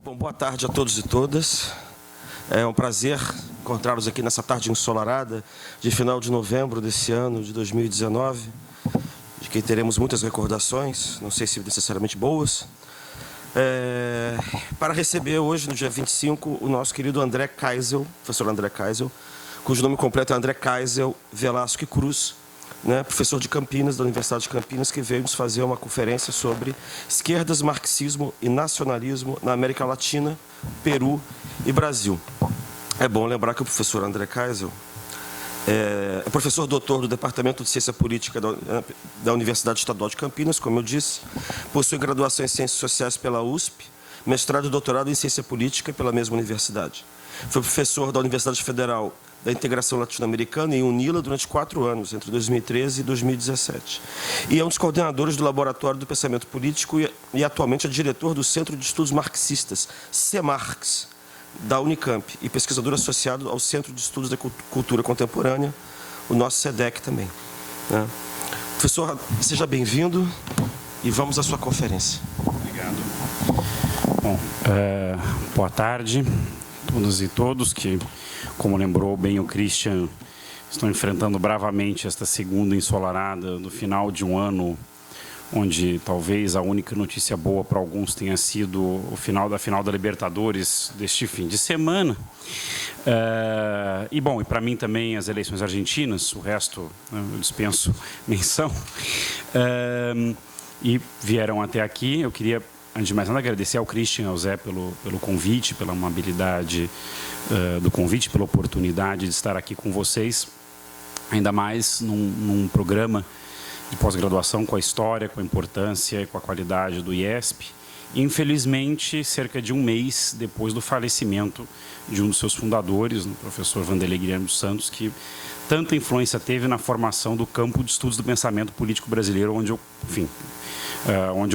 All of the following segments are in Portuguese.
Bom, boa tarde a todos e todas. É um prazer encontrá-los aqui nessa tarde ensolarada de final de novembro desse ano de 2019, de que teremos muitas recordações, não sei se necessariamente boas, para receber hoje, no dia 25, o nosso querido André Kaisel, professor André Kaisel, cujo nome completo é André Kaisel Velasco Cruz, né, professor de Campinas, da Universidade de Campinas, que veio nos fazer uma conferência sobre esquerdas, marxismo e nacionalismo na América Latina, Peru e Brasil. É bom lembrar que o professor André Kaisel é professor doutor do Departamento de Ciência Política da Universidade Estadual de Campinas, como eu disse, possui graduação em Ciências Sociais pela USP, mestrado e doutorado em Ciência Política pela mesma universidade. Foi professor da Universidade Federal da Integração Latino-Americana em UNILA durante 4 anos, entre 2013 e 2017. E é um dos coordenadores do Laboratório do Pensamento Político e atualmente é diretor do Centro de Estudos Marxistas, CEMARX, da Unicamp, e pesquisador associado ao Centro de Estudos da Cultura Contemporânea, o nosso SEDEC também, né? Professor, seja bem-vindo e vamos à sua conferência. Obrigado. Bom, boa tarde a todas e todos que, como lembrou bem o Christian, estão enfrentando bravamente esta segunda ensolarada do final de um ano, onde talvez a única notícia boa para alguns tenha sido o final da Libertadores deste fim de semana. E para mim também as eleições argentinas, o resto eu dispenso menção. E vieram até aqui. Eu queria, antes de mais nada, agradecer ao Christian e ao Zé pelo convite, pela amabilidade do convite, pela oportunidade de estar aqui com vocês, ainda mais num programa de pós-graduação com a história, com a importância e com a qualidade do IESP. Infelizmente, cerca de um mês depois do falecimento de um dos seus fundadores, o professor Wanderley Guilherme dos Santos, que tanta influência teve na formação do campo de estudos do pensamento político brasileiro, onde eu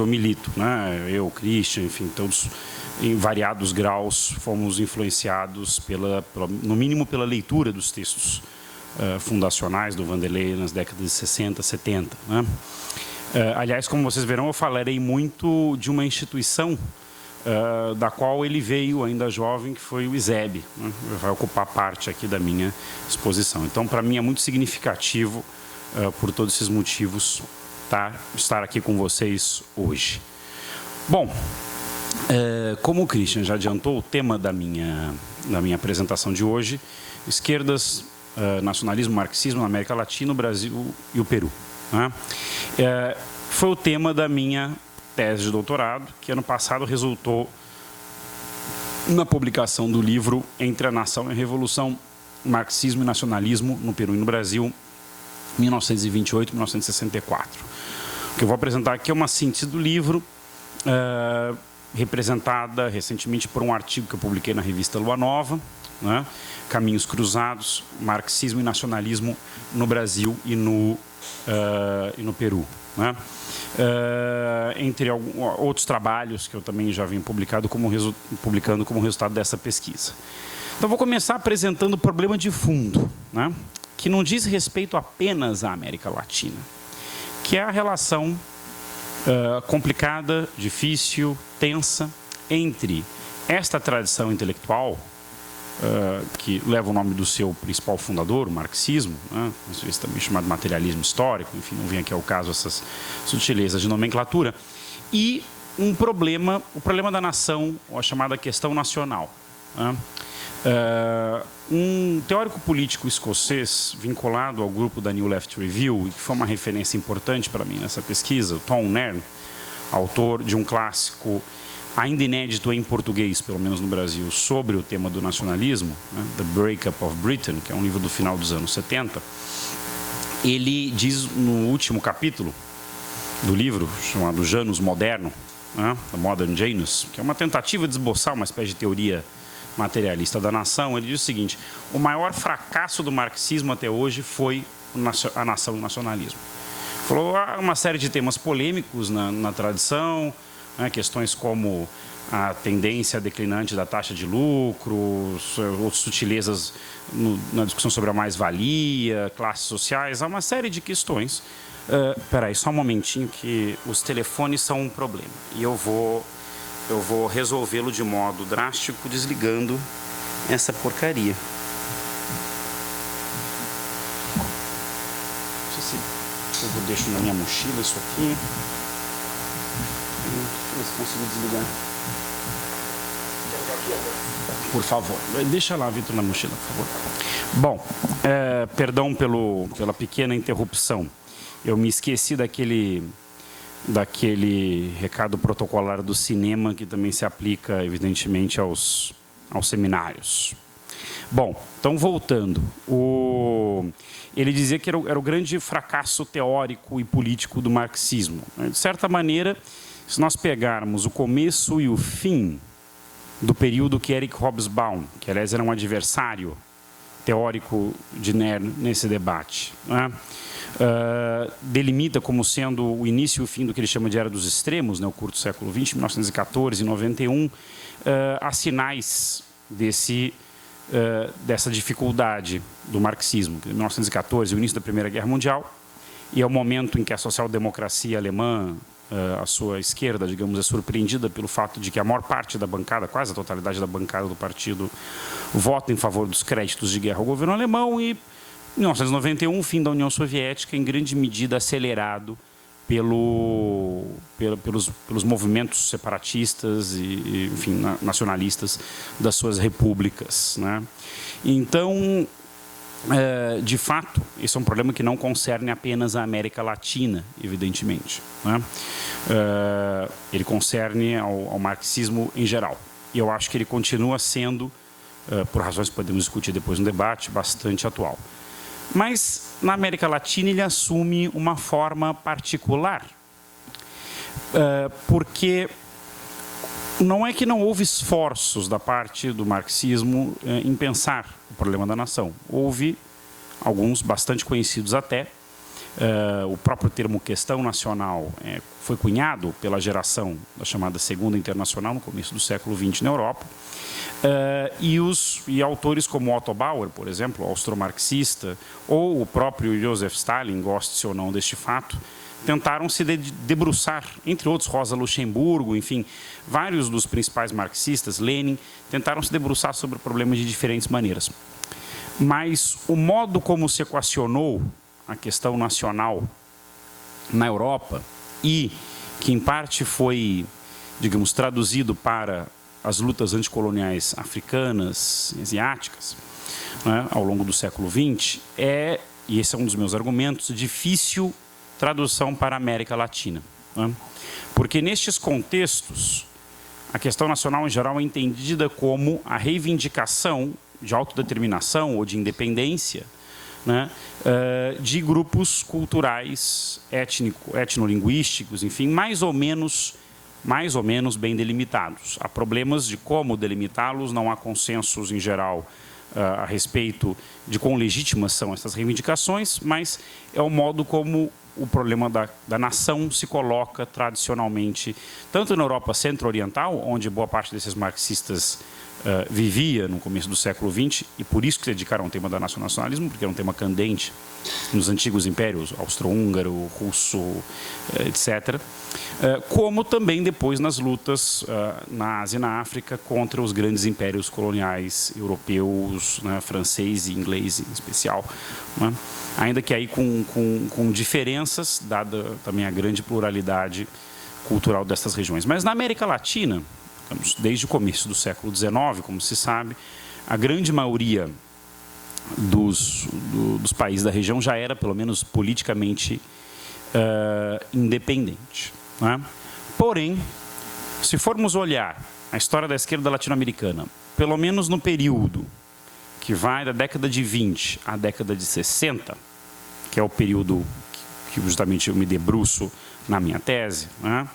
milito, né? Eu, Christian, enfim, todos em variados graus fomos influenciados no mínimo pela leitura dos textos fundacionais do Wanderley nas décadas de 60, 70. Né? Aliás, como vocês verão, eu falarei muito de uma instituição da qual ele veio ainda jovem, que foi o ISEB, né? Vai ocupar parte aqui da minha exposição. Então, para mim é muito significativo, por todos esses motivos, estar aqui com vocês hoje. Bom, como o Christian já adiantou, o tema da minha apresentação de hoje, esquerdas, nacionalismo, marxismo na América Latina, o Brasil e o Peru, né? Foi o tema da minha tese de doutorado, que ano passado resultou na publicação do livro Entre a Nação e a Revolução, Marxismo e Nacionalismo no Peru e no Brasil, 1928-1964. O que eu vou apresentar aqui é uma síntese do livro, representada recentemente por um artigo que eu publiquei na revista Lua Nova, né? Caminhos Cruzados, Marxismo e Nacionalismo no Brasil e no Peru, né? Entre outros trabalhos que eu também já vim publicando como resultado dessa pesquisa. Então, vou começar apresentando o problema de fundo, né? Que não diz respeito apenas à América Latina, que é a relação complicada, difícil, tensa entre esta tradição intelectual, que leva o nome do seu principal fundador, o marxismo, né? Isso também chamado materialismo histórico, enfim, não vem aqui ao caso essas sutilezas de nomenclatura, e o problema da nação, ou a chamada questão nacional, né? Um teórico político escocês vinculado ao grupo da New Left Review, e que foi uma referência importante para mim nessa pesquisa, Tom Nairn, autor de um clássico ainda inédito em português, pelo menos no Brasil, sobre o tema do nacionalismo, né, The Breakup of Britain, que é um livro do final dos anos 70, ele diz no último capítulo do livro, chamado Janus Moderno, né, The Modern Janus, que é uma tentativa de esboçar uma espécie de teoria materialista da nação, ele diz o seguinte: o maior fracasso do marxismo até hoje foi a nação e o nacionalismo. Falou uma série de temas polêmicos na tradição, né, questões como a tendência declinante da taxa de lucros, outras sutilezas na discussão sobre a mais-valia, classes sociais, há uma série de questões. Espera aí, só um momentinho que os telefones são um problema. E eu vou eu vou resolvê-lo de modo drástico desligando essa porcaria. Não sei se eu deixo na minha mochila isso aqui. Deixa eu ver se consigo desligar. Por favor. Deixa lá, Vitor, na mochila, por favor. Bom, perdão pela pequena interrupção. Eu me esqueci daquele recado protocolar do cinema que também se aplica, evidentemente, aos seminários. Bom, então voltando. Ele dizia que era o grande fracasso teórico e político do marxismo. De certa maneira, se nós pegarmos o começo e o fim do período que Eric Hobsbawm, que aliás era um adversário teórico de Nairn nesse debate, né? Delimita como sendo o início e o fim do que ele chama de Era dos Extremos, né, o curto século XX, 1914 e 91, há sinais dessa dificuldade do marxismo. Em 1914, o início da Primeira Guerra Mundial, e é o momento em que a social-democracia alemã, a sua esquerda, digamos, é surpreendida pelo fato de que a maior parte da bancada, quase a totalidade da bancada do partido, vota em favor dos créditos de guerra ao governo alemão, e em 1991, o fim da União Soviética, em grande medida acelerado pelos movimentos separatistas e enfim, nacionalistas das suas repúblicas, né? Então, de fato, esse é um problema que não concerne apenas a América Latina, evidentemente, né? Ele concerne ao marxismo em geral. E eu acho que ele continua sendo, por razões que podemos discutir depois no debate, bastante atual. Mas, na América Latina, ele assume uma forma particular, porque não é que não houve esforços da parte do marxismo em pensar o problema da nação. Houve alguns bastante conhecidos até. O próprio termo questão nacional foi cunhado pela geração da chamada Segunda Internacional, no começo do século XX na Europa. E autores como Otto Bauer, por exemplo, austro-marxista, ou o próprio Joseph Stalin, goste-se ou não deste fato, tentaram se debruçar, entre outros Rosa Luxemburgo, enfim, vários dos principais marxistas, Lenin, tentaram se debruçar sobre o problema de diferentes maneiras. Mas o modo como se equacionou a questão nacional na Europa, e que em parte foi, digamos, traduzido para as lutas anticoloniais africanas e asiáticas, né, ao longo do século XX, e esse é um dos meus argumentos, difícil tradução para a América Latina, né? Porque nestes contextos, a questão nacional em geral é entendida como a reivindicação de autodeterminação ou de independência, né, de grupos culturais, etnolinguísticos, enfim, mais ou menos bem delimitados. Há problemas de como delimitá-los, não há consensos em geral a respeito de quão legítimas são essas reivindicações, mas é o modo como o problema da nação se coloca tradicionalmente, tanto na Europa centro-oriental, onde boa parte desses marxistas vivia no começo do século XX, e por isso que se dedicaram ao tema do nacionalismo, porque era um tema candente nos antigos impérios, austro-húngaro, russo, etc., como também depois nas lutas na Ásia e na África contra os grandes impérios coloniais europeus, né, francês e inglês em especial, né? Ainda que aí com diferenças, dada também a grande pluralidade cultural dessas regiões. Mas na América Latina, desde o começo do século XIX, como se sabe, a grande maioria dos países da região já era, pelo menos politicamente, independente, né? Porém, se formos olhar a história da esquerda latino-americana, pelo menos no período que vai da década de 20 à década de 60, que é o período que justamente eu me debruço na minha tese, né?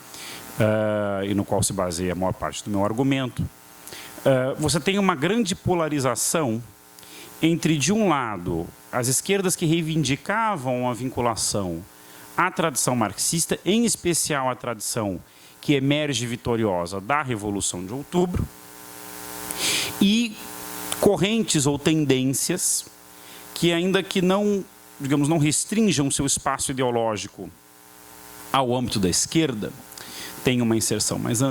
E no qual se baseia a maior parte do meu argumento, você tem uma grande polarização entre, de um lado, as esquerdas que reivindicavam a vinculação à tradição marxista, em especial a tradição que emerge vitoriosa da Revolução de Outubro, e correntes ou tendências que, ainda que não, digamos, não restringam seu espaço ideológico ao âmbito da esquerda, têm uma inserção mais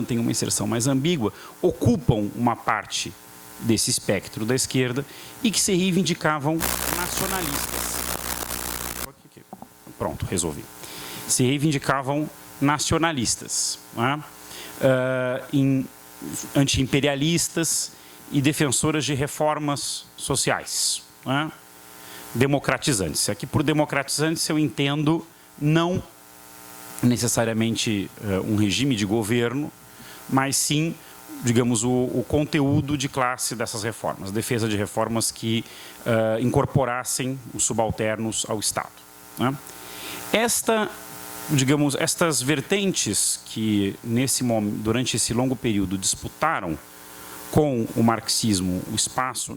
ambígua, ocupam uma parte desse espectro da esquerda e que se reivindicavam nacionalistas. Pronto, resolvi. Se reivindicavam nacionalistas, né? Anti-imperialistas e defensoras de reformas sociais, né? Democratizantes. Aqui, por democratizantes, eu entendo não necessariamente um regime de governo, mas sim, digamos, o conteúdo de classe dessas reformas, defesa de reformas que incorporassem os subalternos ao Estado, né? Estas vertentes que, durante esse longo período, disputaram com o marxismo o espaço,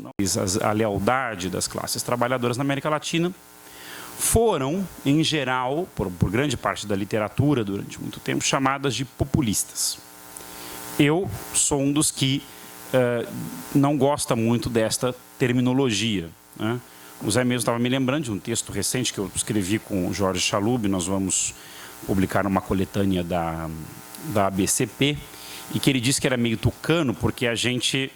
a lealdade das classes trabalhadoras na América Latina, foram, em geral, por grande parte da literatura durante muito tempo, chamadas de populistas. Eu sou um dos que não gosta muito desta terminologia, né? O Zé mesmo estava me lembrando de um texto recente que eu escrevi com o Jorge Chalub. Nós vamos publicar uma coletânea da ABCP, e que ele disse que era meio tucano, porque a gente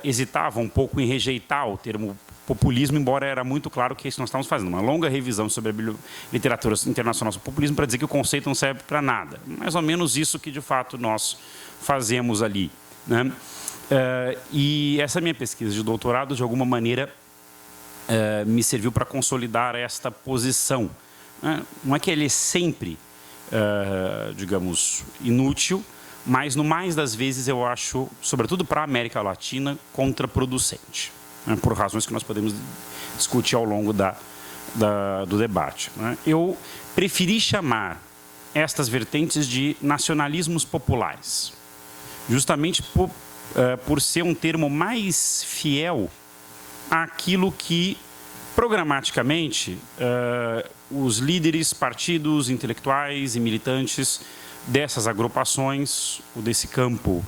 hesitava um pouco em rejeitar o termo populismo, embora era muito claro que isso nós estávamos fazendo. Uma longa revisão sobre a literatura internacional sobre populismo para dizer que o conceito não serve para nada. Mais ou menos isso que, de fato, nós fazemos ali, né? E essa minha pesquisa de doutorado, de alguma maneira, me serviu para consolidar esta posição. Não é que ele é sempre, digamos, inútil, mas, no mais das vezes, eu acho, sobretudo para a América Latina, contraproducente, né, por razões que nós podemos discutir ao longo do debate, né? Eu preferi chamar estas vertentes de nacionalismos populares, justamente por ser um termo mais fiel àquilo que, programaticamente, os líderes, partidos, intelectuais e militantes dessas agrupações, ou desse campo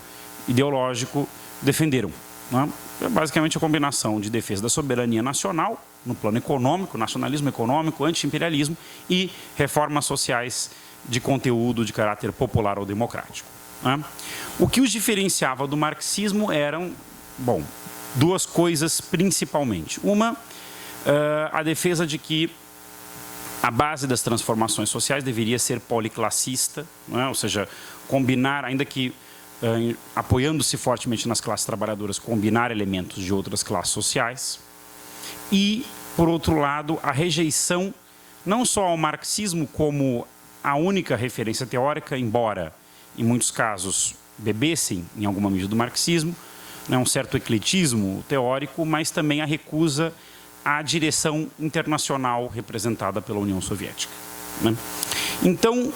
ideológico, defenderam, né? É basicamente a combinação de defesa da soberania nacional, no plano econômico, nacionalismo econômico, anti-imperialismo, e reformas sociais de conteúdo de caráter popular ou democrático, né? O que os diferenciava do marxismo eram, bom, duas coisas principalmente. Uma, a defesa de que a base das transformações sociais deveria ser policlassista, né? Ou seja, combinar, ainda que apoiando-se fortemente nas classes trabalhadoras, combinar elementos de outras classes sociais. E, por outro lado, a rejeição não só ao marxismo como a única referência teórica, embora, em muitos casos, bebessem em alguma medida do marxismo, né, um certo ecletismo teórico, mas também a recusa à direção internacional representada pela União Soviética, né? Então,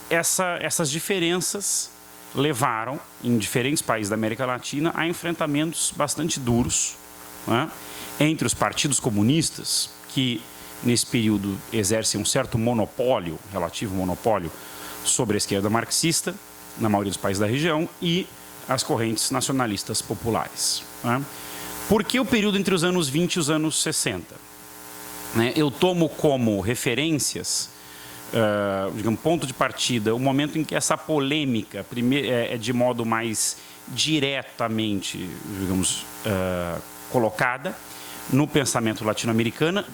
essas diferenças levaram, em diferentes países da América Latina, a enfrentamentos bastante duros, né, entre os partidos comunistas, que nesse período exercem um certo monopólio, relativo monopólio, sobre a esquerda marxista, na maioria dos países da região, e as correntes nacionalistas populares, né? Por que o período entre os anos 20 e os anos 60? Né, eu tomo como referências, digamos, ponto de partida, o momento em que essa polêmica é de modo mais diretamente, digamos, colocada no pensamento latino-americano,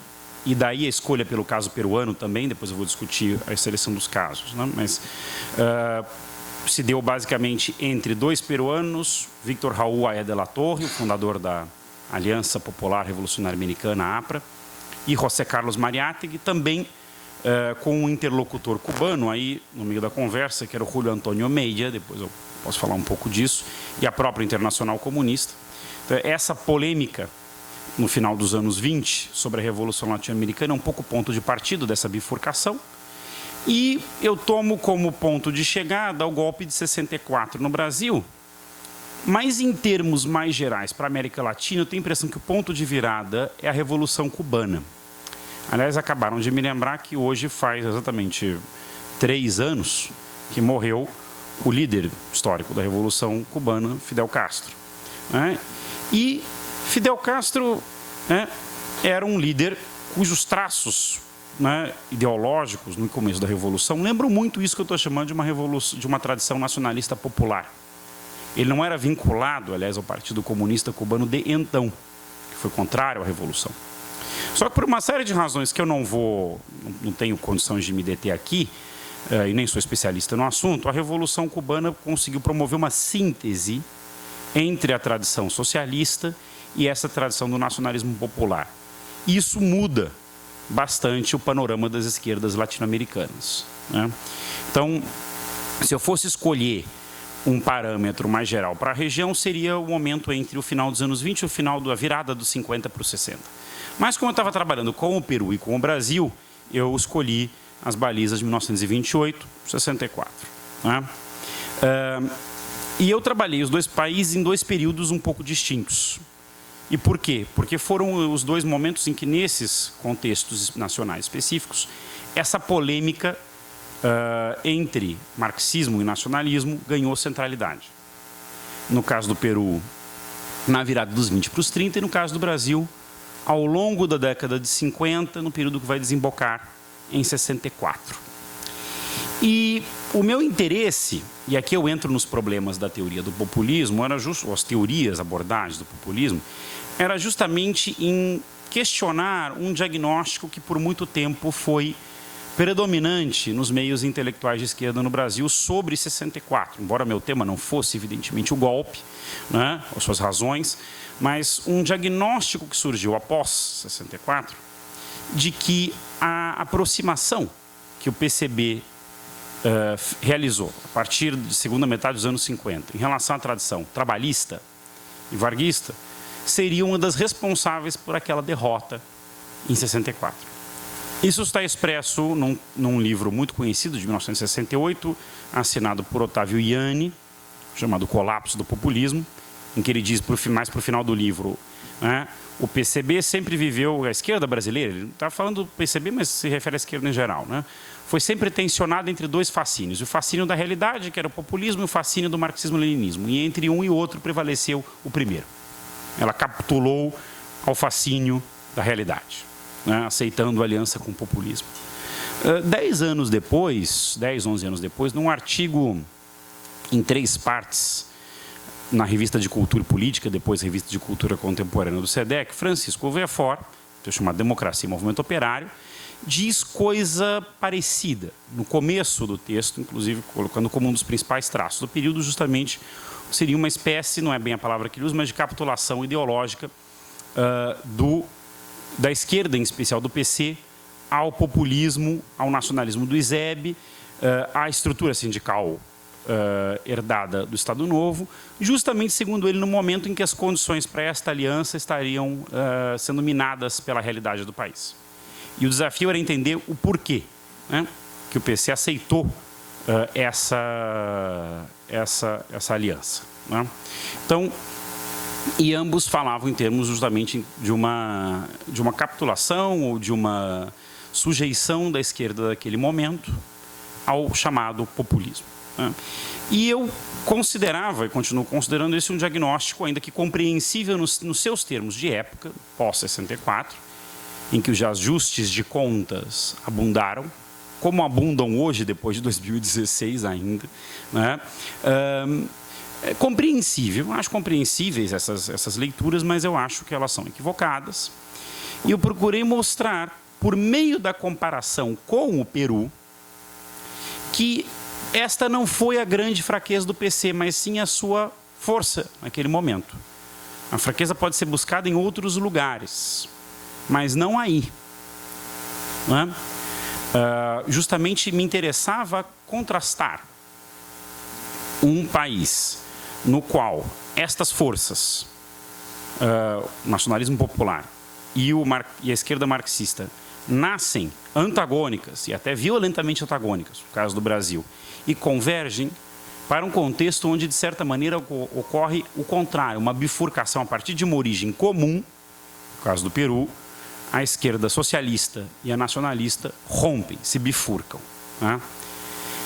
e daí a escolha pelo caso peruano também, depois eu vou discutir a seleção dos casos, né? Mas se deu basicamente entre dois peruanos, Víctor Raúl Aé de la Torre, o fundador da Aliança Popular Revolucionária Americana, APRA, e José Carlos Mariátegui, também com um interlocutor cubano aí no meio da conversa, que era o Julio Antônio Meija, depois eu posso falar um pouco disso, e a própria Internacional Comunista. Então, essa polêmica no final dos anos 20 sobre a Revolução Latino-Americana é um pouco ponto de partida dessa bifurcação, e eu tomo como ponto de chegada o golpe de 64 no Brasil. Mas, em termos mais gerais, para a América Latina, eu tenho a impressão que o ponto de virada é a Revolução Cubana. Aliás, acabaram de me lembrar que hoje faz exatamente 3 anos que morreu o líder histórico da Revolução Cubana, Fidel Castro, né? E Fidel Castro, né, era um líder cujos traços né, ideológicos no começo da Revolução lembram muito isso que eu estou chamando de uma revolução, de uma tradição nacionalista popular. Ele não era vinculado, aliás, ao Partido Comunista Cubano de então, que foi contrário à Revolução. Só que por uma série de razões que eu não tenho condições de me deter aqui, e nem sou especialista no assunto, a Revolução Cubana conseguiu promover uma síntese entre a tradição socialista e essa tradição do nacionalismo popular. Isso muda bastante o panorama das esquerdas latino-americanas, né? Então, se eu fosse escolher um parâmetro mais geral para a região, seria o momento entre o final dos anos 20 e o final da virada dos 50 para os 60. Mas como eu estava trabalhando com o Peru e com o Brasil, eu escolhi as balizas de 1928, 64. Né? E eu trabalhei os dois países em dois períodos um pouco distintos. E por quê? Porque foram os dois momentos em que, nesses contextos nacionais específicos, essa polêmica entre marxismo e nacionalismo ganhou centralidade. No caso do Peru, na virada dos 20 para os 30, e no caso do Brasil, ao longo da década de 50, no período que vai desembocar em 64. E o meu interesse, e aqui eu entro nos problemas da teoria do populismo, ou as teorias, abordagens do populismo, era justamente em questionar um diagnóstico que por muito tempo foi predominante nos meios intelectuais de esquerda no Brasil sobre 64, embora meu tema não fosse, evidentemente, o golpe, né, as suas razões, mas um diagnóstico que surgiu após 64, de que a aproximação que o PCB realizou a partir da segunda metade dos anos 50 em relação à tradição trabalhista e varguista seria uma das responsáveis por aquela derrota em 64. Isso está expresso num livro muito conhecido de 1968, assinado por Otávio Ianni, chamado Colapso do Populismo, em que ele diz, mais para o final do livro, né, o PCB sempre viveu, a esquerda brasileira, ele está falando do PCB, mas se refere à esquerda em geral, né, foi sempre tensionada entre dois fascínios, o fascínio da realidade, que era o populismo, e o fascínio do marxismo-leninismo, e entre um e outro prevaleceu o primeiro. Ela capitulou ao fascínio da realidade, né, aceitando a aliança com o populismo. 10 anos depois, 10, 11 anos depois, num artigo em 3 partes, na Revista de Cultura e Política, depois Revista de Cultura Contemporânea do SEDEC, Francisco Verfort, chamado Democracia e Movimento Operário, diz coisa parecida. No começo do texto, inclusive, colocando como um dos principais traços do período, justamente, seria uma espécie, não é bem a palavra que ele usa, mas de capitulação ideológica da esquerda, em especial do PC, ao populismo, ao nacionalismo do ISEB, à estrutura sindical herdada do Estado Novo, justamente, segundo ele, no momento em que as condições para esta aliança estariam sendo minadas pela realidade do país. E o desafio era entender o porquê, né, que o PC aceitou essa aliança, né? Então, e ambos falavam em termos justamente de uma capitulação ou de uma sujeição da esquerda daquele momento ao chamado populismo, né? E eu considerava, e continuo considerando esse um diagnóstico ainda que compreensível nos seus termos de época, pós-64, em que os ajustes de contas abundaram, como abundam hoje, depois de 2016 ainda, né? É compreensível, acho compreensíveis essas leituras, mas eu acho que elas são equivocadas. E eu procurei mostrar, por meio da comparação com o Peru, que esta não foi a grande fraqueza do PC, mas sim a sua força naquele momento. A fraqueza pode ser buscada em outros lugares, mas não aí, né? Justamente me interessava contrastar um país no qual estas forças, o nacionalismo popular e a esquerda marxista, nascem antagônicas e até violentamente antagônicas, no caso do Brasil, e convergem para um contexto onde, de certa maneira, ocorre o contrário, uma bifurcação a partir de uma origem comum, no caso do Peru, a esquerda socialista e a nacionalista rompem, se bifurcam, né?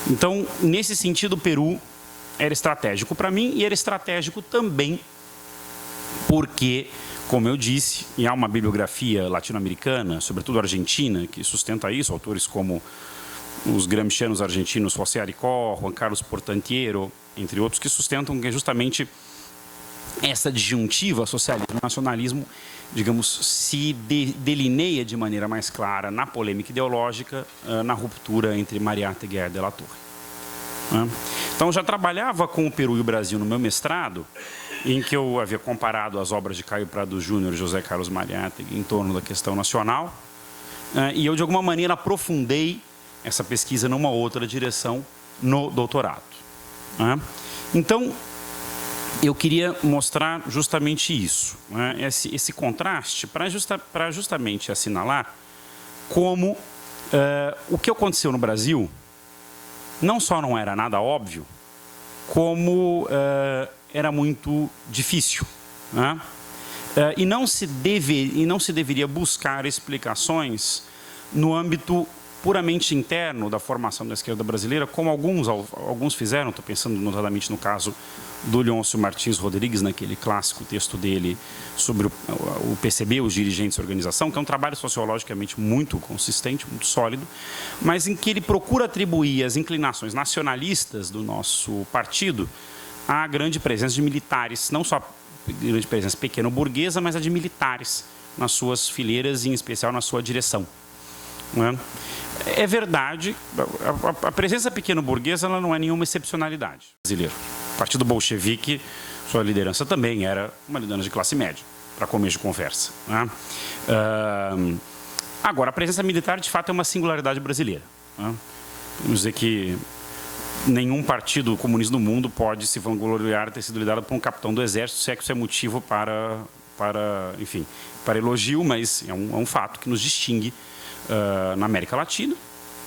Então, nesse sentido, o Peru era estratégico para mim e era estratégico também porque, como eu disse, e há uma bibliografia latino-americana, sobretudo argentina, que sustenta isso, autores como os gramscianos argentinos José Aricó, Juan Carlos Portantiero, entre outros, que sustentam que justamente essa disjuntiva socialismo e nacionalismo, digamos, se delineia de maneira mais clara na polêmica ideológica, na ruptura entre Mariátegui e Aya de la Torre. Então, já trabalhava com o Peru e o Brasil no meu mestrado, em que eu havia comparado as obras de Caio Prado Júnior e José Carlos Mariátegui em torno da questão nacional, e eu, de alguma maneira, aprofundei essa pesquisa numa outra direção no doutorado. Então, eu queria mostrar justamente isso, esse contraste, para justamente assinalar como o que aconteceu no Brasil não só não era nada óbvio, como era muito difícil. E não se deveria buscar explicações no âmbito puramente interno da formação da esquerda brasileira, como alguns fizeram. Estou pensando notadamente no caso do Leôncio Martins Rodrigues, naquele clássico texto dele sobre o PCB, os dirigentes da organização, que é um trabalho sociologicamente muito consistente, muito sólido, mas em que ele procura atribuir as inclinações nacionalistas do nosso partido à grande presença de militares, não só grande presença pequeno-burguesa, mas a de militares nas suas fileiras e, em especial, na sua direção. É verdade, a presença pequeno-burguesa não é nenhuma excepcionalidade brasileira. O Partido Bolchevique, sua liderança também era uma liderança de classe média, para começo de conversa. Agora, a presença militar, de fato, é uma singularidade brasileira. Vamos dizer que nenhum partido comunista do mundo pode se vangloriar de ter sido liderado por um capitão do exército, se é que isso é motivo para elogio, mas é um fato que nos distingue na América Latina,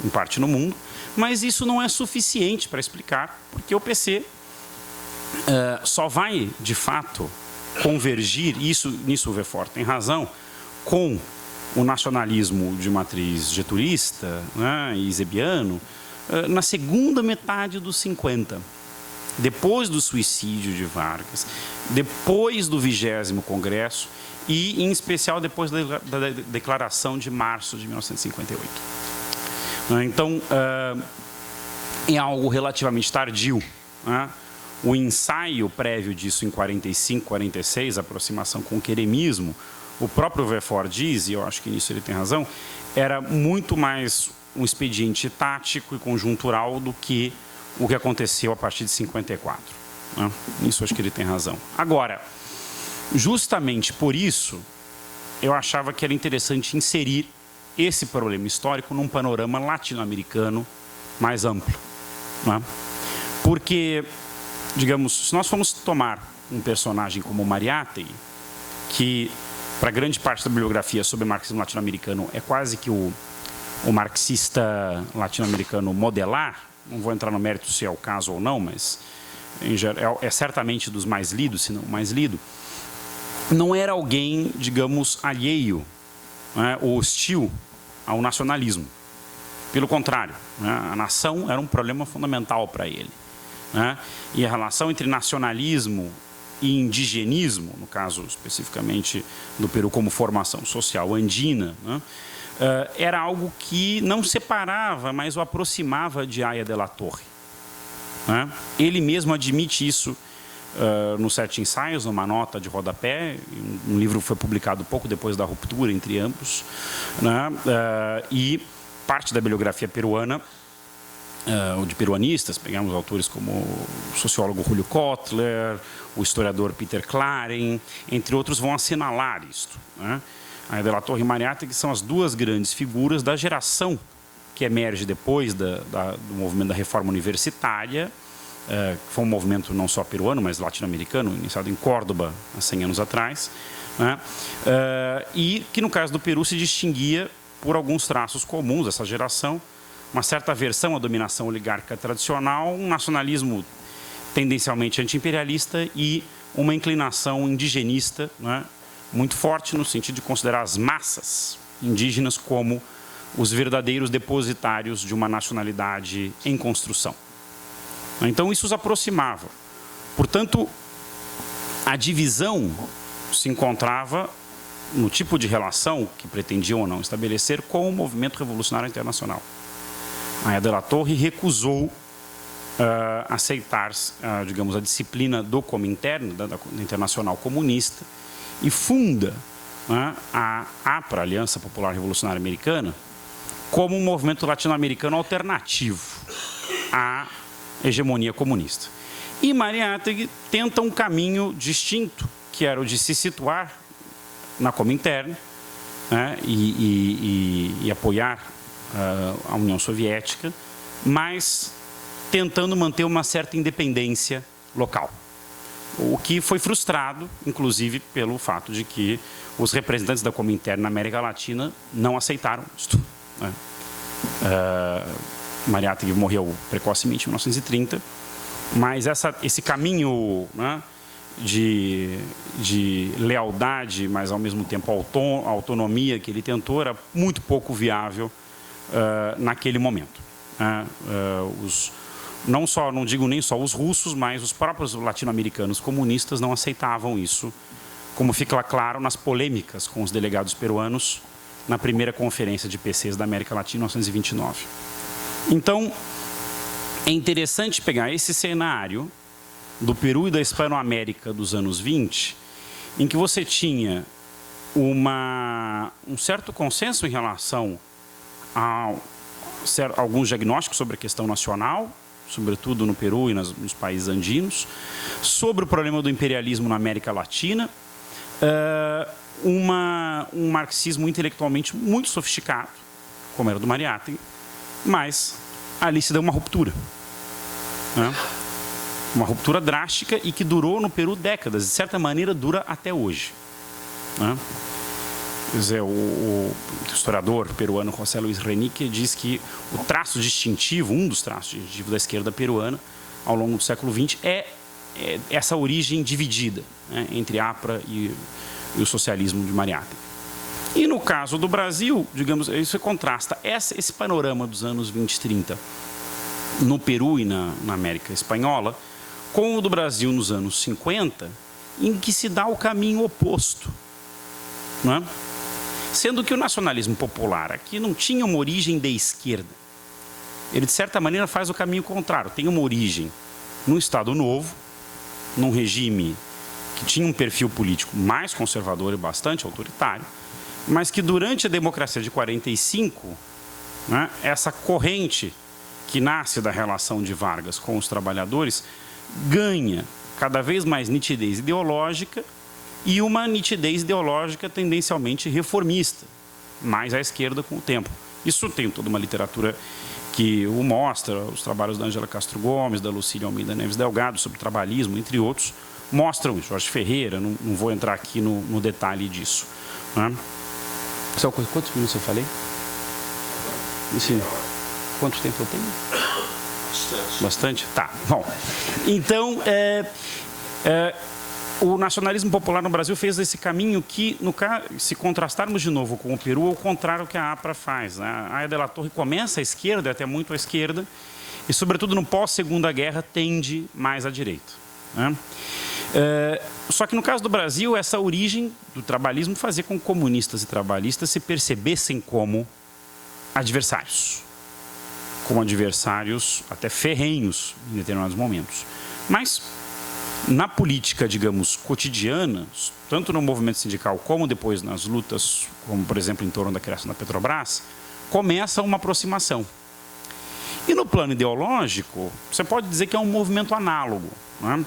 em parte no mundo, mas isso não é suficiente para explicar porque o PC só vai, de fato, convergir, nisso o Verfort tem razão, com o nacionalismo de matriz getulista, e eusebbiano, na segunda metade dos 50, depois do suicídio de Vargas, depois do 20º Congresso e, em especial, depois da Declaração de Março de 1958. Então, é algo relativamente tardio. O ensaio prévio disso em 45, 46, a aproximação com o queremismo, o próprio Verfort diz, e eu acho que nisso ele tem razão, era muito mais um expediente tático e conjuntural do que o que aconteceu a partir de 54. Nisso acho que ele tem razão. Agora, justamente por isso, eu achava que era interessante inserir esse problema histórico num panorama latino-americano mais amplo. Porque, digamos, se nós formos tomar um personagem como Mariátegui, que, para grande parte da bibliografia sobre marxismo latino-americano, é quase que o marxista latino-americano modelar, não vou entrar no mérito se é o caso ou não, mas em geral, é certamente dos mais lidos, se não o mais lido, não era alguém, digamos, alheio, ou hostil ao nacionalismo. Pelo contrário, a nação era um problema fundamental para ele. E a relação entre nacionalismo e indigenismo, no caso especificamente do Peru como formação social andina, era algo que não separava, mas o aproximava de Aya de la Torre. Ele mesmo admite isso nos 7 ensaios, numa nota de rodapé, um livro que foi publicado pouco depois da ruptura entre ambos, e parte da bibliografia peruana, ou de peruanistas, pegamos autores como o sociólogo Julio Kotler, o historiador Peter Claren, entre outros, vão assinalar isto. Aya de la Torre e Mariátegui são as duas grandes figuras da geração que emerge depois do movimento da reforma universitária, que foi um movimento não só peruano, mas latino-americano, iniciado em Córdoba há 100 anos atrás, e que, no caso do Peru, se distinguia por alguns traços comuns dessa geração, uma certa aversão à dominação oligárquica tradicional, um nacionalismo tendencialmente anti-imperialista e uma inclinação indigenista, muito forte no sentido de considerar as massas indígenas como os verdadeiros depositários de uma nacionalidade em construção. Então, isso os aproximava. Portanto, a divisão se encontrava no tipo de relação que pretendiam ou não estabelecer com o movimento revolucionário internacional. Aya de la Torre recusou aceitar, digamos, a disciplina do Comintern, da Internacional Comunista, e funda a APRA, Aliança Popular Revolucionária Americana, como um movimento latino-americano alternativo à hegemonia comunista. E Mariátegui tenta um caminho distinto, que era o de se situar na Comintern, né, e apoiar a União Soviética, mas tentando manter uma certa independência local. O que foi frustrado, inclusive, pelo fato de que os representantes da Comintern na América Latina não aceitaram isso. Né? Mariátegui morreu precocemente em 1930, mas esse caminho, né, de lealdade, mas ao mesmo tempo autonomia que ele tentou, era muito pouco viável naquele momento. Não digo nem só os russos, mas os próprios latino-americanos comunistas não aceitavam isso, como fica claro nas polêmicas com os delegados peruanos na primeira conferência de PCs da América Latina, em 1929. Então, é interessante pegar esse cenário do Peru e da Hispanoamérica dos anos 20, em que você tinha um certo consenso em relação a alguns diagnósticos sobre a questão nacional, sobretudo no Peru e nos países andinos, sobre o problema do imperialismo na América Latina, um marxismo intelectualmente muito sofisticado, como era do Mariátegui, mas ali se deu uma ruptura. Né? Uma ruptura drástica e que durou no Peru décadas, de certa maneira dura até hoje. Né? Quer dizer, o historiador peruano José Luis Renique diz que o traço distintivo, um dos traços distintivos da esquerda peruana ao longo do século XX é essa origem dividida, né, entre APRA e o socialismo de Mariátegui. E no caso do Brasil, digamos, isso contrasta esse panorama dos anos 20 e 30 no Peru e na América Espanhola com o do Brasil nos anos 50, em que se dá o caminho oposto. Não é? Sendo que o nacionalismo popular aqui não tinha uma origem de esquerda. Ele, de certa maneira, faz o caminho contrário. Tem uma origem num Estado Novo, num regime que tinha um perfil político mais conservador e bastante autoritário, mas que durante a democracia de 45, né, essa corrente que nasce da relação de Vargas com os trabalhadores ganha cada vez mais nitidez ideológica, e uma nitidez ideológica tendencialmente reformista, mais à esquerda com o tempo. Isso tem toda uma literatura que o mostra, os trabalhos da Ângela Castro Gomes, da Lucília Almeida Neves Delgado, sobre trabalhismo, entre outros, mostram isso. Jorge Ferreira, não vou entrar aqui no detalhe disso. Né? Quantos minutos eu falei? Quanto tempo eu tenho? Bastante? Tá, bom. Então, o nacionalismo popular no Brasil fez esse caminho que, se contrastarmos de novo com o Peru, é o contrário que a APRA faz. Né? A Aya de la Torre começa à esquerda, até muito à esquerda, e, sobretudo, no pós-Segunda Guerra, tende mais à direita. Né? Só que, no caso do Brasil, essa origem do trabalhismo fazia com que comunistas e trabalhistas se percebessem como adversários. Como adversários até ferrenhos em determinados momentos. Mas, na política, digamos, cotidiana, tanto no movimento sindical como depois nas lutas, como, por exemplo, em torno da criação da Petrobras, começa uma aproximação. E no plano ideológico, você pode dizer que é um movimento análogo. Né?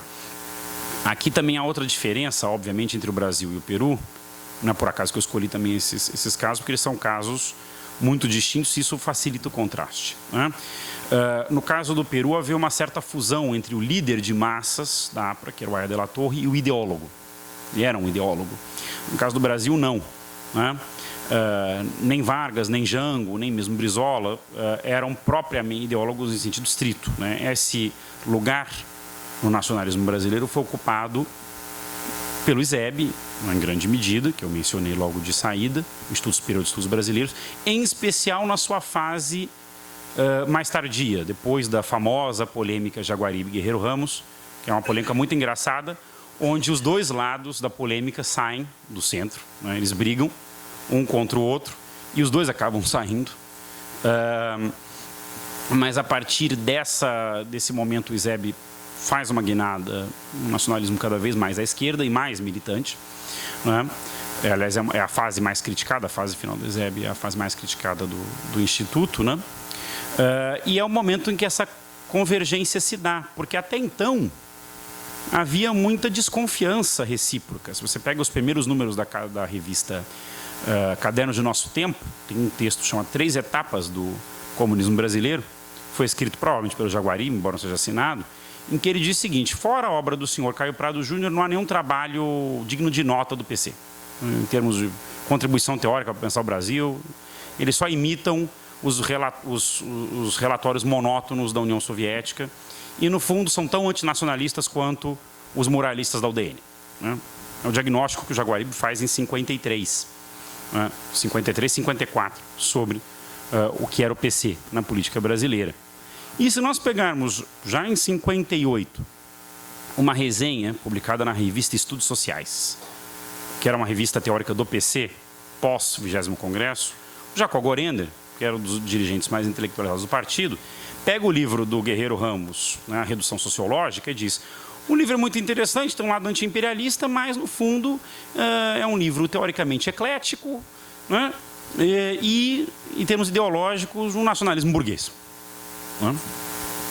Aqui também há outra diferença, obviamente, entre o Brasil e o Peru. Não é por acaso que eu escolhi também esses casos, porque eles são casos muito distintos e isso facilita o contraste. Né? No caso do Peru, havia uma certa fusão entre o líder de massas da APRA, que era o Aya de la Torre, e o ideólogo. Ele era um ideólogo. No caso do Brasil, não. Né? Nem Vargas, nem Jango, nem mesmo Brizola eram propriamente ideólogos em sentido estrito. Né? Esse lugar no nacionalismo brasileiro foi ocupado pelo ISEB, em grande medida, que eu mencionei logo de saída, o Instituto Superior de Estudos Brasileiros, em especial na sua fase mais tardia, depois da famosa polêmica Jaguaribe Guerreiro Ramos, que é uma polêmica muito engraçada, onde os dois lados da polêmica saem do centro, né? Eles brigam um contra o outro e os dois acabam saindo. Mas a partir desse momento o ISEB faz uma guinada, um nacionalismo cada vez mais à esquerda e mais militante, né? Aliás, é a fase mais criticada, a fase final do ISEB é a fase mais criticada do Instituto, né? E é o momento em que essa convergência se dá, porque até então havia muita desconfiança recíproca. Se você pega os primeiros números da revista Caderno de Nosso Tempo, tem um texto chamado 3 Etapas do Comunismo Brasileiro, foi escrito provavelmente pelo Jaguaribe, embora não seja assinado, em que ele diz o seguinte: fora a obra do senhor Caio Prado Júnior, não há nenhum trabalho digno de nota do PC. Em termos de contribuição teórica para pensar o Brasil, eles só imitam os relatórios monótonos da União Soviética e, no fundo, são tão antinacionalistas quanto os muralistas da UDN, né? É o diagnóstico que o Jaguaribe faz em 53, 54, sobre o que era o PC na política brasileira. E se nós pegarmos, já em 58, uma resenha publicada na revista Estudos Sociais, que era uma revista teórica do PC, pós-20º Congresso, o Jacob Gorender, que era um dos dirigentes mais intelectualizados do partido, pega o livro do Guerreiro Ramos, né, A Redução Sociológica, e diz: o livro é muito interessante, tem um lado anti-imperialista, mas, no fundo, é um livro teoricamente eclético, né, e, em termos ideológicos, um nacionalismo burguês. Né?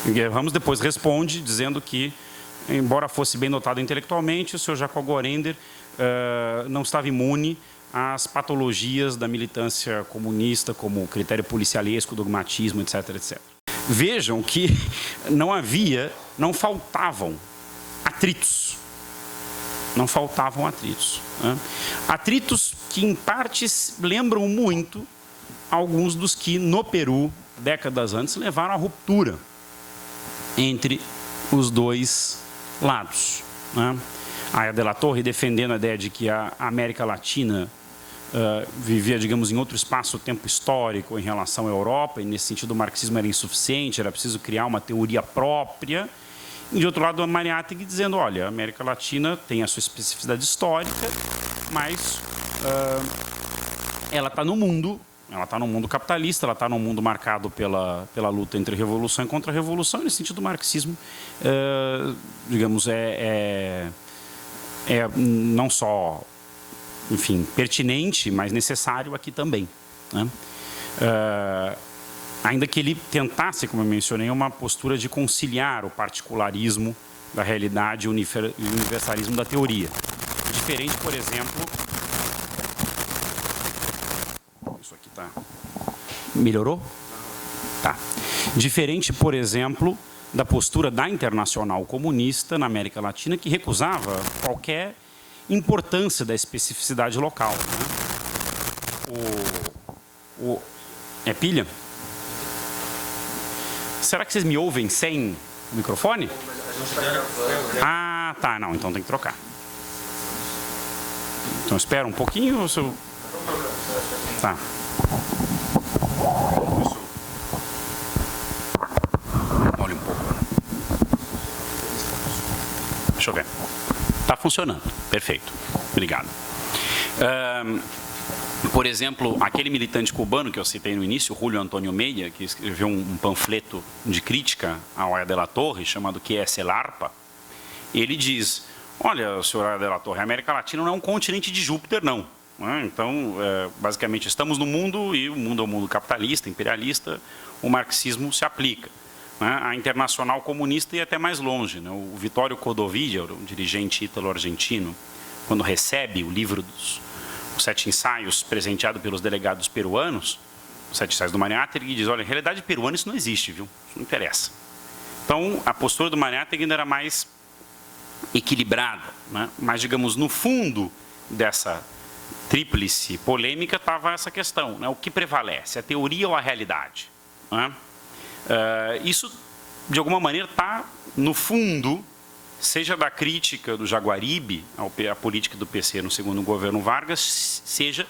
E Guerreiro Ramos depois responde, dizendo que, embora fosse bem dotado intelectualmente, o senhor Jacob Gorender não estava imune às patologias da militância comunista, como critério policialesco, dogmatismo, etc, etc. Vejam que não faltavam atritos. Não faltavam atritos, né? Atritos que, em partes, lembram muito alguns dos que, no Peru, décadas antes, levaram à ruptura entre os dois lados, né? Aya de la Torre defendendo a ideia de que a América Latina vivia, digamos, em outro espaço-tempo histórico em relação à Europa, e nesse sentido o marxismo era insuficiente, era preciso criar uma teoria própria. E, de outro lado, a Mariátegui dizendo: olha, a América Latina tem a sua especificidade histórica, mas ela está no mundo. Ela está num mundo capitalista, ela está num mundo marcado pela luta entre revolução e contra-revolução. Nesse sentido, o marxismo, digamos, não só, enfim, pertinente, mas necessário aqui também, né? Ainda que ele tentasse, como eu mencionei, uma postura de conciliar o particularismo da realidade e o universalismo da teoria. Diferente, por exemplo... Isso aqui tá... Melhorou? Tá. Diferente, por exemplo, da postura da Internacional Comunista na América Latina, que recusava qualquer importância da especificidade local, né? É pilha? Será que vocês me ouvem sem o microfone? Ah, tá. Não, então tem que trocar. Então espera um pouquinho. Tá. Olha um pouco. Deixa eu ver. Está funcionando. Perfeito. Obrigado. Por exemplo, aquele militante cubano que eu citei no início, Julio Antônio Meia, que escreveu um panfleto de crítica ao Aya de la Torre, chamado Que es el Arpa, ele diz: olha, senhor Aya de la Torre, a América Latina não é um continente de Júpiter, não. Então, basicamente, estamos no mundo, e o mundo é um mundo capitalista, imperialista, o marxismo se aplica. A Internacional Comunista ia até mais longe, né? O Vittorio Codovilla, um dirigente ítalo-argentino, quando recebe o livro dos 7 ensaios presenteado pelos delegados peruanos, os 7 ensaios do Mariátegui, diz: olha, em realidade peruana isso não existe, viu? Isso não interessa. Então, a postura do Mariátegui ainda era mais equilibrada, né? Mas, digamos, no fundo dessa tríplice polêmica estava essa questão, né? O que prevalece, a teoria ou a realidade, né? Isso, de alguma maneira, está no fundo, seja da crítica do Jaguaribe à política do PC no segundo governo Vargas, seja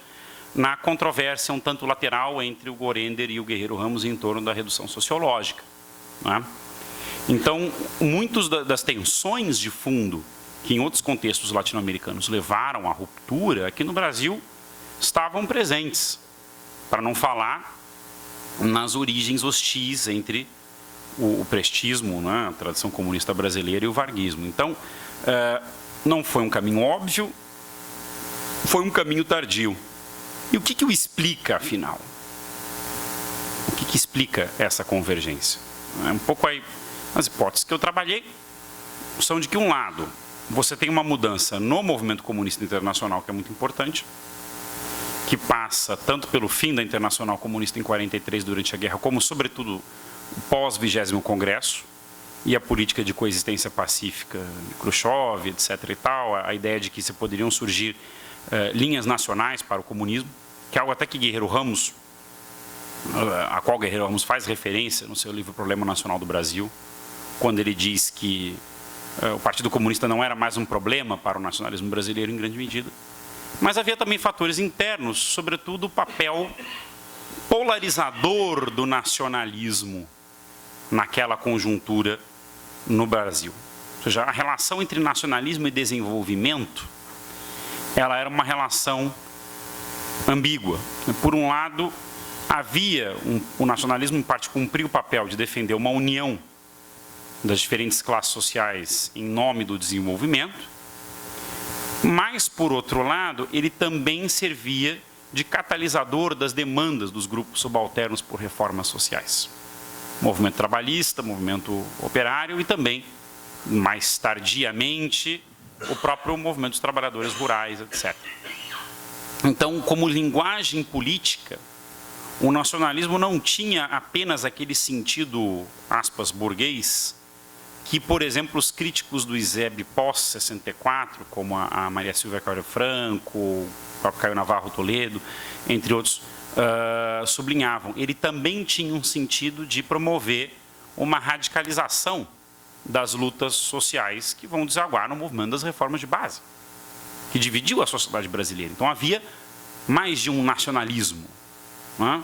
na controvérsia um tanto lateral entre o Gorender e o Guerreiro Ramos em torno da redução sociológica, né? Então, muitas das tensões de fundo que em outros contextos latino-americanos levaram à ruptura, aqui no Brasil estavam presentes, para não falar nas origens hostis entre o prestismo, né, a tradição comunista brasileira, e o varguismo. Então, não foi um caminho óbvio, foi um caminho tardio. E o que o explica, afinal? O que explica essa convergência? É um pouco aí, as hipóteses que eu trabalhei são de que, um lado, você tem uma mudança no movimento comunista internacional, que é muito importante, que passa tanto pelo fim da Internacional Comunista em 43, durante a guerra, como, sobretudo, pós-20º Congresso, e a política de coexistência pacífica de Khrushchev, etc. e tal, a ideia de que se poderiam surgir linhas nacionais para o comunismo, que é algo até que Guerreiro Ramos, a qual Guerreiro Ramos faz referência no seu livro Problema Nacional do Brasil, quando ele diz que o Partido Comunista não era mais um problema para o nacionalismo brasileiro em grande medida. Mas havia também fatores internos, sobretudo o papel polarizador do nacionalismo naquela conjuntura no Brasil. Ou seja, a relação entre nacionalismo e desenvolvimento, ela era uma relação ambígua. Por um lado, havia o nacionalismo, em parte, cumpria o papel de defender uma união das diferentes classes sociais em nome do desenvolvimento, mas, por outro lado, ele também servia de catalisador das demandas dos grupos subalternos por reformas sociais. Movimento trabalhista, movimento operário e também, mais tardiamente, o próprio movimento dos trabalhadores rurais, etc. Então, como linguagem política, o nacionalismo não tinha apenas aquele sentido, aspas, burguês, que, por exemplo, os críticos do ISEB pós-64, como a Maria Silvia Caio Franco, o próprio Caio Navarro Toledo, entre outros, sublinhavam. Ele também tinha um sentido de promover uma radicalização das lutas sociais que vão desaguar no movimento das reformas de base, que dividiu a sociedade brasileira. Então, havia mais de um nacionalismo, né?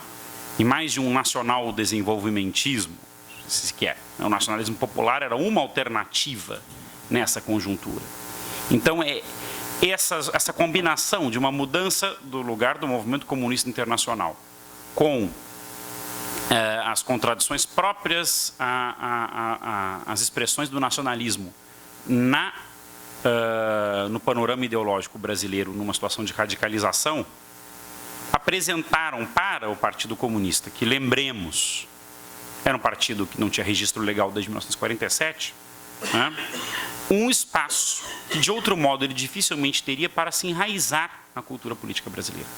E mais de um nacional desenvolvimentismo, se quer. O nacionalismo popular era uma alternativa nessa conjuntura. Então, essa combinação de uma mudança do lugar do movimento comunista internacional com as contradições próprias às expressões do nacionalismo no panorama ideológico brasileiro, numa situação de radicalização, apresentaram para o Partido Comunista, que, lembremos, era um partido que não tinha registro legal desde 1947, né, um espaço que, de outro modo, ele dificilmente teria para se enraizar na cultura política brasileira.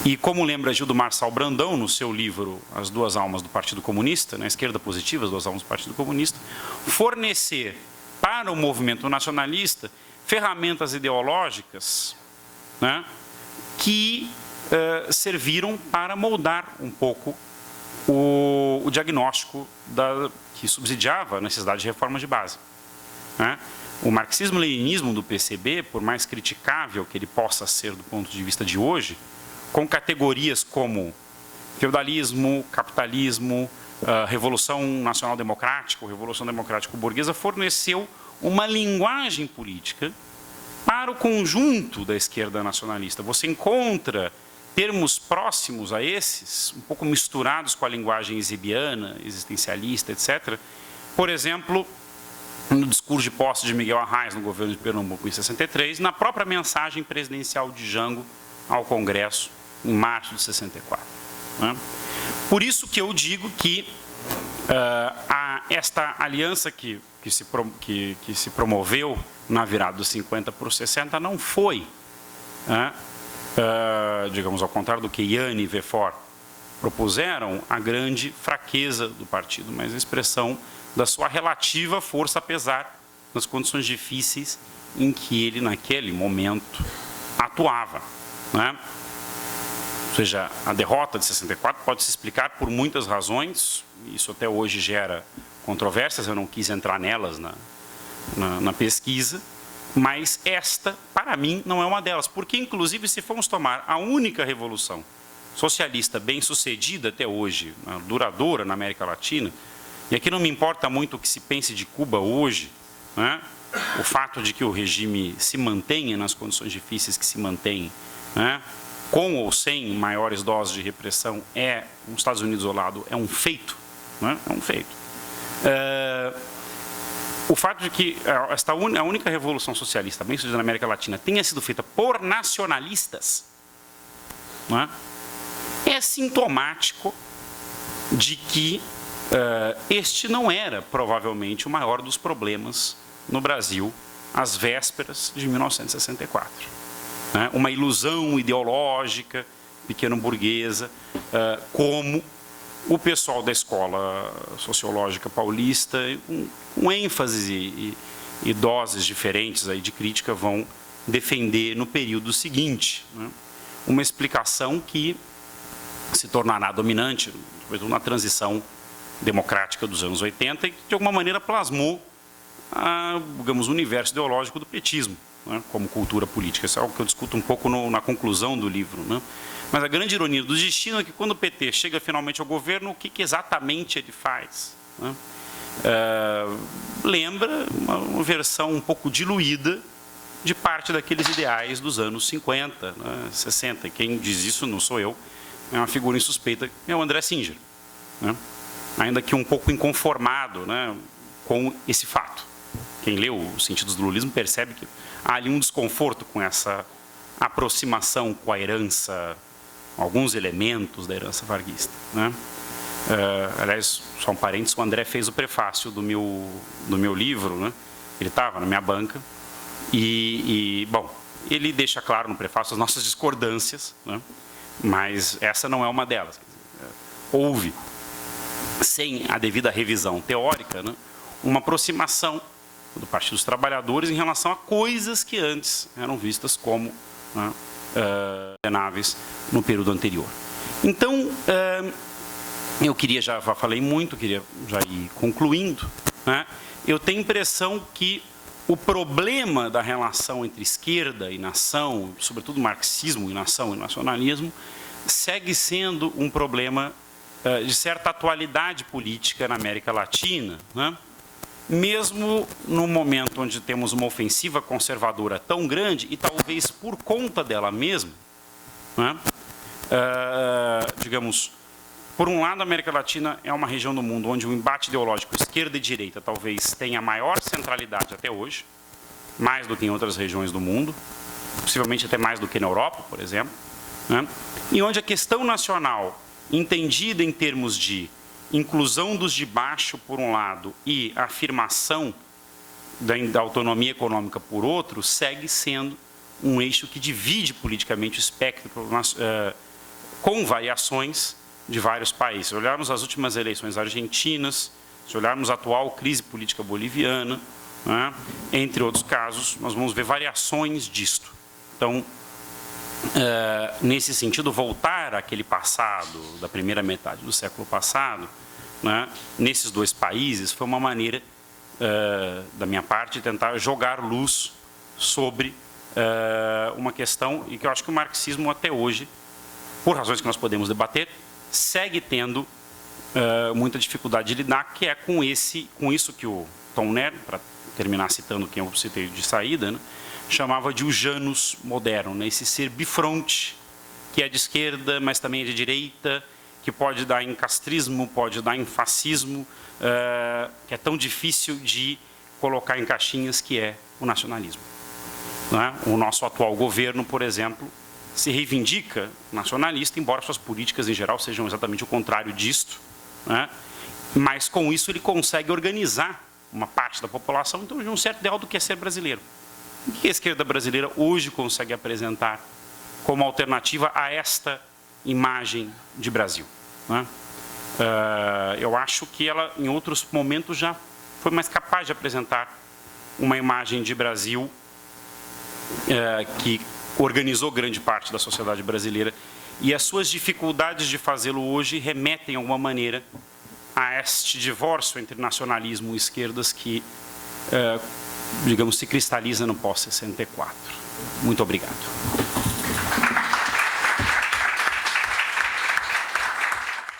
E, como lembra Gildo Marçal Brandão, no seu livro As Duas Almas do Partido Comunista, na Esquerda Positiva, As Duas Almas do Partido Comunista, fornecer para o movimento nacionalista ferramentas ideológicas, né, que serviram para moldar um pouco o diagnóstico que subsidiava a necessidade de reformas de base, né? O marxismo-leninismo do PCB, por mais criticável que ele possa ser do ponto de vista de hoje, com categorias como feudalismo, capitalismo, Revolução Nacional Democrática, ou Revolução Democrático-Burguesa, forneceu uma linguagem política para o conjunto da esquerda nacionalista. Você encontra termos próximos a esses, um pouco misturados com a linguagem exibiana, existencialista, etc. Por exemplo, no discurso de posse de Miguel Arraes no governo de Pernambuco em 63, na própria mensagem presidencial de Jango ao Congresso em março de 64. Né? Por isso que eu digo que esta aliança que se promoveu na virada dos 50 para os 60 não foi, digamos, ao contrário do que Iane e Vefor propuseram, a grande fraqueza do partido, mas a expressão da sua relativa força, apesar das condições difíceis em que ele, naquele momento, atuava. Né? Ou seja, a derrota de 64 pode se explicar por muitas razões, isso até hoje gera controvérsias, eu não quis entrar nelas na pesquisa, mas esta, para mim, não é uma delas, porque, inclusive, se formos tomar a única revolução socialista bem-sucedida até hoje, duradoura na América Latina, e aqui não me importa muito o que se pense de Cuba hoje, né? o fato de que o regime se mantenha nas condições difíceis que se mantém, né, com ou sem maiores doses de repressão, os Estados Unidos ao lado, é um feito, né, é um feito. O fato de que a única revolução socialista, bem sucedida na América Latina, tenha sido feita por nacionalistas, né, é sintomático de que este não era, provavelmente, o maior dos problemas no Brasil às vésperas de 1964. Né? Uma ilusão ideológica, pequeno-burguesa, como o pessoal da escola sociológica paulista, com ênfases e doses diferentes aí de crítica, vão defender no período seguinte. Né? Uma explicação que se tornará dominante, sobretudo na transição democrática dos anos 80, e que, de alguma maneira, plasmou digamos, o universo ideológico do petismo, né, como cultura política. Isso é algo que eu discuto um pouco na conclusão do livro. Né? Mas a grande ironia do destino é que, quando o PT chega finalmente ao governo, o que exatamente ele faz? Né? Lembra uma versão um pouco diluída de parte daqueles ideais dos anos 50, né, 60. E quem diz isso não sou eu, é uma figura insuspeita, é o André Singer. Né? Ainda que um pouco inconformado, né, com esse fato. Quem leu Os Sentidos do Lulismo percebe que há ali um desconforto com essa aproximação com a herança, alguns elementos da herança varguista. Né? Aliás, só um parênteses, o André fez o prefácio do meu livro, né? Ele estava na minha banca, bom, ele deixa claro no prefácio as nossas discordâncias, né? Mas essa não é uma delas. Houve, sem a devida revisão teórica, né, uma aproximação do Partido dos Trabalhadores em relação a coisas que antes eram vistas como, né, condenáveis no período anterior. Então, eu queria, já falei muito, queria já ir concluindo, né, eu tenho a impressão que o problema da relação entre esquerda e nação, sobretudo marxismo e nação e nacionalismo, segue sendo um problema de certa atualidade política na América Latina, né? Mesmo no momento onde temos uma ofensiva conservadora tão grande, e talvez por conta dela mesma, né? Digamos, por um lado, a América Latina é uma região do mundo onde o embate ideológico esquerda e direita talvez tenha maior centralidade até hoje, mais do que em outras regiões do mundo, possivelmente até mais do que na Europa, por exemplo, né? E onde a questão nacional, entendida em termos de inclusão dos de baixo, por um lado, e afirmação da autonomia econômica, por outro, segue sendo um eixo que divide politicamente o espectro com variações de vários países. Se olharmos as últimas eleições argentinas, se olharmos a atual crise política boliviana, né, entre outros casos, nós vamos ver variações disto. Então, nesse sentido, voltar àquele passado, da primeira metade do século passado, né, nesses dois países, foi uma maneira, da minha parte, de tentar jogar luz sobre uma questão, e que eu acho que o marxismo até hoje, por razões que nós podemos debater, segue tendo muita dificuldade de lidar, que é com isso que o Tom Nair, para terminar citando quem eu citei de saída, né, chamava de o Janus moderno, né, esse ser bifronte, que é de esquerda, mas também é de direita, que pode dar em castrismo, pode dar em fascismo, que é tão difícil de colocar em caixinhas, que é o nacionalismo. Né? O nosso atual governo, por exemplo, se reivindica nacionalista, embora suas políticas em geral sejam exatamente o contrário disto, né? Mas com isso ele consegue organizar uma parte da população, então, de um certo ideal do que é ser brasileiro. O que a esquerda brasileira hoje consegue apresentar como alternativa a esta imagem de Brasil? Né? Eu acho que ela, em outros momentos, já foi mais capaz de apresentar uma imagem de Brasil que organizou grande parte da sociedade brasileira, e as suas dificuldades de fazê-lo hoje remetem, de alguma maneira, a este divórcio entre nacionalismo e esquerdas que, digamos, se cristaliza no pós-64. Muito obrigado.